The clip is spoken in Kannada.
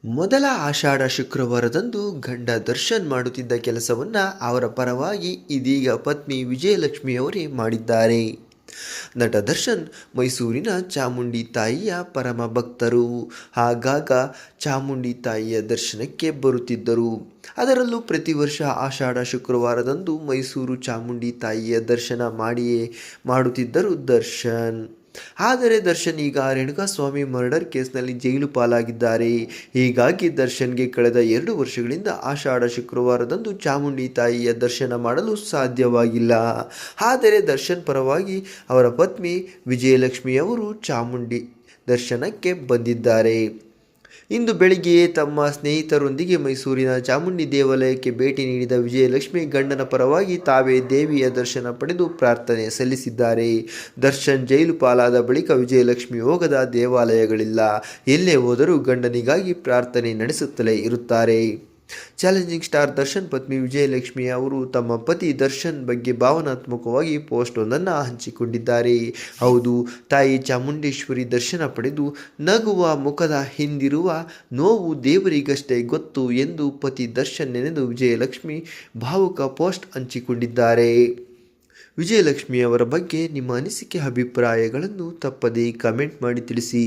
ಮೊದಲ ಆಷಾಢ ಶುಕ್ರವಾರದಂದು ಗಂಡ ದರ್ಶನ್ ಮಾಡುತ್ತಿದ್ದ ಕೆಲಸವನ್ನ ಅವರ ಪರವಾಗಿ ಇದೀಗ ಪತ್ನಿ ವಿಜಯಲಕ್ಷ್ಮಿಯವರೇ ಮಾಡಿದ್ದಾರೆ. ನಟ ದರ್ಶನ್ ಮೈಸೂರಿನ ಚಾಮುಂಡಿ ತಾಯಿಯ ಪರಮ ಭಕ್ತರು. ಆಗಾಗ ಚಾಮುಂಡಿ ತಾಯಿಯ ದರ್ಶನಕ್ಕೆ ಬರುತ್ತಿದ್ದರು. ಅದರಲ್ಲೂ ಪ್ರತಿ ವರ್ಷ ಆಷಾಢ ಶುಕ್ರವಾರದಂದು ಮೈಸೂರು ಚಾಮುಂಡಿ ತಾಯಿಯ ದರ್ಶನ ಮಾಡುತ್ತಿದ್ದರು ದರ್ಶನ್. ಆದರೆ ದರ್ಶನ್ ಈಗ ರೇಣುಕಾಸ್ವಾಮಿ ಮರ್ಡರ್ ಕೇಸ್ನಲ್ಲಿ ಜೈಲು ಪಾಲಾಗಿದ್ದಾರೆ. ಹೀಗಾಗಿ ದರ್ಶನ್ಗೆ ಕಳೆದ 2 ವರ್ಷಗಳಿಂದ ಆಷಾಢ ಶುಕ್ರವಾರದಂದು ಚಾಮುಂಡಿ ತಾಯಿಯ ದರ್ಶನ ಮಾಡಲು ಸಾಧ್ಯವಾಗಿಲ್ಲ. ಆದರೆ ದರ್ಶನ್ ಪರವಾಗಿ ಅವರ ಪತ್ನಿ ವಿಜಯಲಕ್ಷ್ಮಿಯವರು ಚಾಮುಂಡಿ ದರ್ಶನಕ್ಕೆ ಬಂದಿದ್ದಾರೆ. ಇಂದು ಬೆಳಿಗ್ಗೆಯೇ ತಮ್ಮ ಸ್ನೇಹಿತರೊಂದಿಗೆ ಮೈಸೂರಿನ ಚಾಮುಂಡಿ ದೇವಾಲಯಕ್ಕೆ ಭೇಟಿ ನೀಡಿದ ವಿಜಯಲಕ್ಷ್ಮಿ ಗಂಡನ ಪರವಾಗಿ ತಾವೇ ದೇವಿಯ ದರ್ಶನ ಪಡೆದು ಪ್ರಾರ್ಥನೆ ಸಲ್ಲಿಸಿದ್ದಾರೆ. ದರ್ಶನ್ ಜೈಲು ಪಾಲಾದ ಬಳಿಕ ವಿಜಯಲಕ್ಷ್ಮಿ ಹೋಗದ ದೇವಾಲಯಗಳಿಲ್ಲ. ಎಲ್ಲೇ ಹೋದರೂ ಗಂಡನಿಗಾಗಿ ಪ್ರಾರ್ಥನೆ ನಡೆಸುತ್ತಲೇ ಇರುತ್ತಾರೆ. ಚಾಲೆಂಜಿಂಗ್ ಸ್ಟಾರ್ ದರ್ಶನ್ ಪತ್ನಿ ವಿಜಯಲಕ್ಷ್ಮಿ ಅವರು ತಮ್ಮ ಪತಿ ದರ್ಶನ್ ಬಗ್ಗೆ ಭಾವನಾತ್ಮಕವಾಗಿ ಪೋಸ್ಟ್ ಒಂದನ್ನು ಹಂಚಿಕೊಂಡಿದ್ದಾರೆ. ಹೌದು, ತಾಯಿ ಚಾಮುಂಡೇಶ್ವರಿ ದರ್ಶನ ಪಡೆದು ನಗುವ ಮುಖದ ಹಿಂದಿರುವ ನೋವು ದೇವರಿಗಷ್ಟೇ ಗೊತ್ತು ಎಂದು ಪತಿ ದರ್ಶನ್ ನೆನೆದು ವಿಜಯಲಕ್ಷ್ಮಿ ಭಾವುಕ ಪೋಸ್ಟ್ ಹಂಚಿಕೊಂಡಿದ್ದಾರೆ. ವಿಜಯಲಕ್ಷ್ಮಿ ಅವರ ಬಗ್ಗೆ ನಿಮ್ಮ ಅನಿಸಿಕೆ ಅಭಿಪ್ರಾಯಗಳನ್ನು ತಪ್ಪದೇ ಕಮೆಂಟ್ ಮಾಡಿ ತಿಳಿಸಿ.